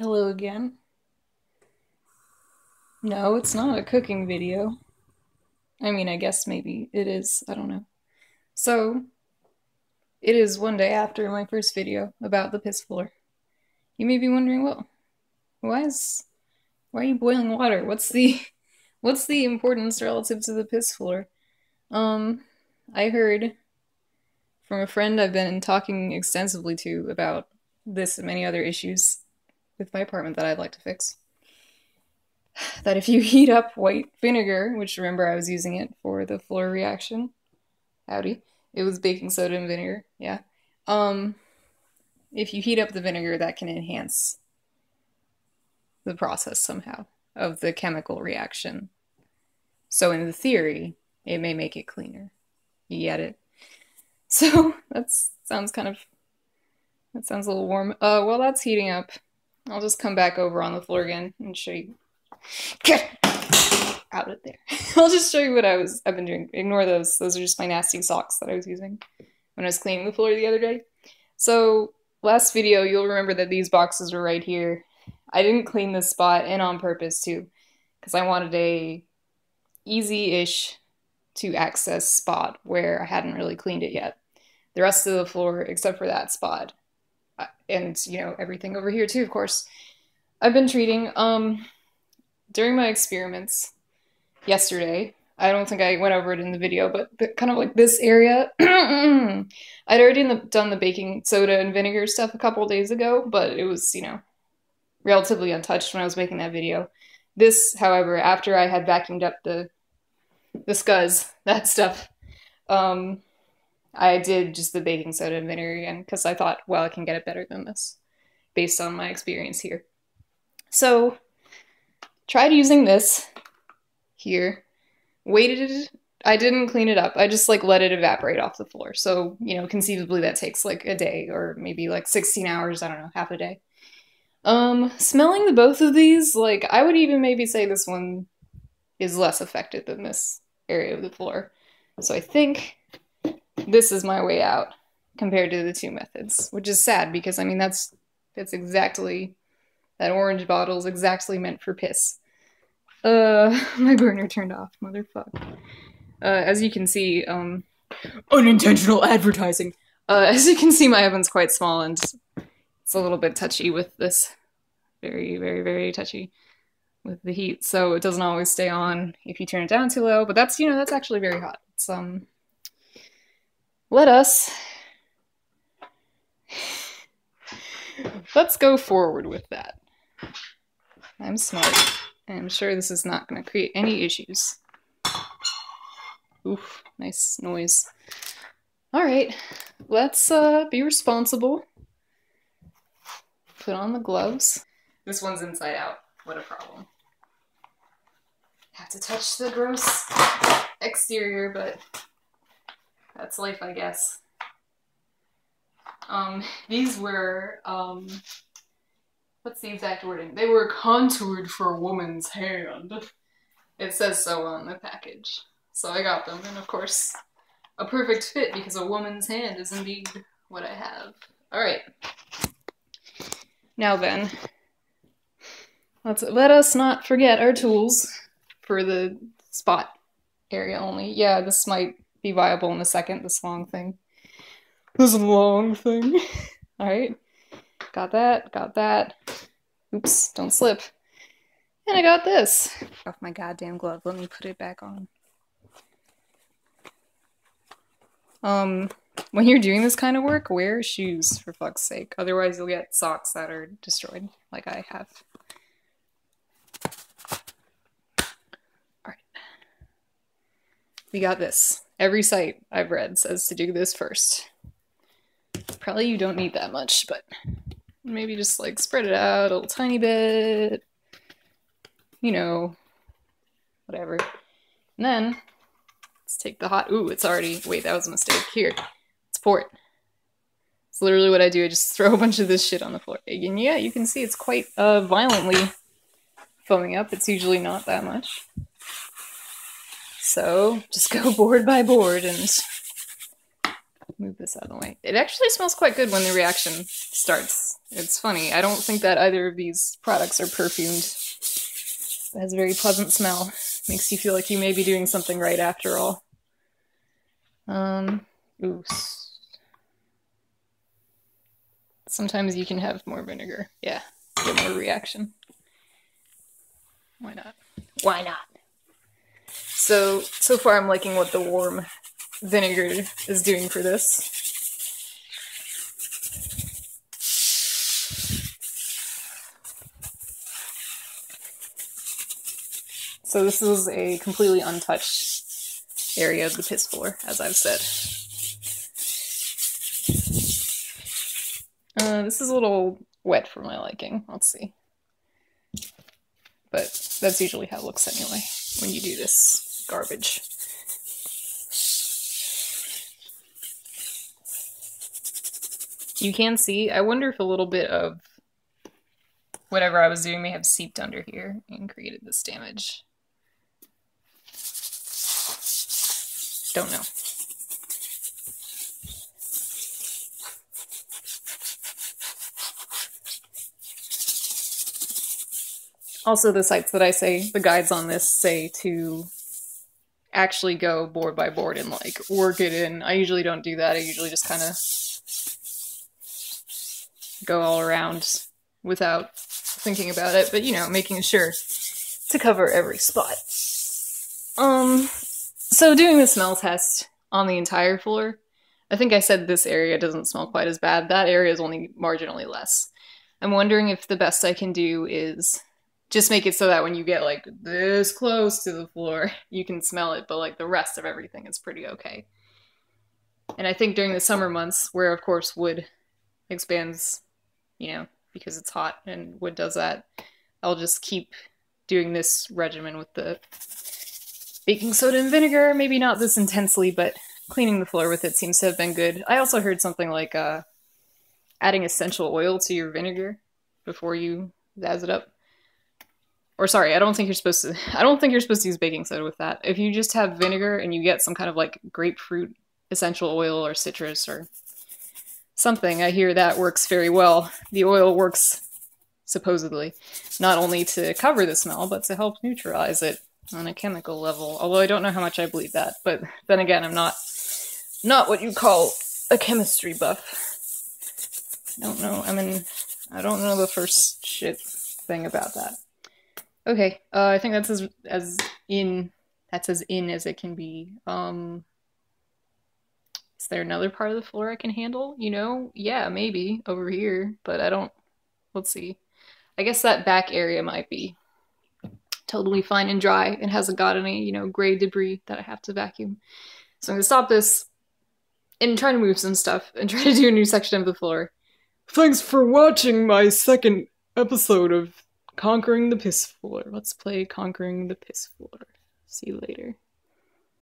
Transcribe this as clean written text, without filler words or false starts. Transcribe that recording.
Hello again. No, it's not a cooking video. I mean, I guess maybe it is. I don't know. So, it is one day after my first video about the piss floor. You may be wondering, well, why is why are you boiling water? What's the importance relative to the piss floor? Um, I heard from a friend I've been talking extensively to about this and many other issues with my apartment that I'd like to fix. That if you heat up white vinegar, which remember I was using it for the floor reaction, howdy, it was baking soda and vinegar, yeah. Um, if you heat up the vinegar, that can enhance the process somehow of the chemical reaction. So in the theory, it may make it cleaner. You get it? So that sounds a little warm. While that's heating up, I'll just come back over on the floor again and show you. Get out of there. I'll just show you what I've been doing. Ignore those. Those are just my nasty socks that I was using when I was cleaning the floor the other day. So last video, you'll remember that these boxes were right here. I didn't clean this spot and on purpose too, because I wanted a easy-ish to access spot where I hadn't really cleaned it yet. The rest of the floor, except for that spot, and everything over here too, of course, I've been treating. During my experiments yesterday, I don't think I went over it in the video, but kind of like this area, I'd already done the baking soda and vinegar stuff a couple days ago, but it was, relatively untouched when I was making that video. This, however, after I had vacuumed up the scuzz, that stuff, I did just the baking soda and vinegar again, because I thought, well, I can get it better than this, based on my experience here. So, tried using this here, waited, I didn't clean it up, I just let it evaporate off the floor. So, conceivably that takes like a day or maybe like 16 hours, I don't know, half a day. Smelling the both of these, I would even maybe say this one is less affected than this area of the floor. So I think this is my way out compared to the two methods, which is sad because, I mean, that's exactly, that orange bottle is exactly meant for piss. My burner turned off, motherfuck. As you can see, unintentional advertising. As you can see, my oven's quite small and it's a little bit touchy with this. Very, very, very touchy with the heat, so it doesn't always stay on if you turn it down too low, but that's, that's actually very hot. It's, let's go forward with that. I'm smart, and I'm sure this is not going to create any issues. Oof, nice noise. Alright, let's be responsible. Put on the gloves. This one's inside out. What a problem. Have to touch the gross exterior, but that's life, I guess. These were, what's the exact wording? They were contoured for a woman's hand. It says so on the package. So I got them, and of course, a perfect fit because a woman's hand is indeed what I have. Alright. Now then, let us not forget our tools for the spot area only. Yeah, this might be viable in a second, this long thing. This long thing. Alright. Got that. Oops, don't slip. And I got this. Off my goddamn glove. Let me put it back on. When you're doing this kind of work, wear shoes, for fuck's sake. Otherwise you'll get socks that are destroyed, like I have. Alright. We got this. Every site I've read says to do this first. Probably you don't need that much, but maybe just spread it out a little tiny bit. Whatever. And then, let's take the hot, ooh, it's already, wait, that was a mistake. Here, let's pour it. It's literally what I do, I just throw a bunch of this shit on the floor. And yeah, you can see it's quite violently foaming up. It's usually not that much. So, just go board by board and move this out of the way. It actually smells quite good when the reaction starts. It's funny. I don't think that either of these products are perfumed. It has a very pleasant smell. Makes you feel like you may be doing something right after all. Ooh. Sometimes you can have more vinegar. Yeah, get more reaction. Why not? Why not? So far I'm liking what the warm vinegar is doing for this. So this is a completely untouched area of the piss floor, as I've said. This is a little wet for my liking. Let's see. But that's usually how it looks anyway, when you do this garbage. You can see, I wonder if a little bit of whatever I was doing may have seeped under here and created this damage. Don't know. Also, the sites that I say, the guides on this say to actually go board by board and like work it in. I usually don't do that. I usually just kind of go all around without thinking about it, but you know, making sure to cover every spot. So doing the smell test on the entire floor, I think I said this area doesn't smell quite as bad. That area is only marginally less. I'm wondering if the best I can do is just make it so that when you get like this close to the floor, you can smell it, but like the rest of everything is pretty okay. And I think during the summer months, where of course wood expands, you know, because it's hot and wood does that, I'll just keep doing this regimen with the baking soda and vinegar. Maybe not this intensely, but cleaning the floor with it seems to have been good. I also heard something like adding essential oil to your vinegar before you zazz it up. Or sorry, I don't think you're supposed to use baking soda with that. If you just have vinegar and you get some kind of like grapefruit essential oil or citrus or something, I hear that works very well. The oil works, supposedly, not only to cover the smell, but to help neutralize it on a chemical level. Although I don't know how much I believe that, but then again, I'm not what you call a chemistry buff. I don't know. I don't know the first shit thing about that. Okay, I think that's as in as it can be. Is there another part of the floor I can handle? You know, yeah, maybe over here, but I don't. Let's see. I guess that back area might be totally fine and dry and hasn't got any, you know, gray debris that I have to vacuum. So I'm gonna stop this and try to move some stuff and try to do a new section of the floor. Thanks for watching my second episode of Conquering the Piss Floor. Let's play Conquering the Piss Floor. See you later.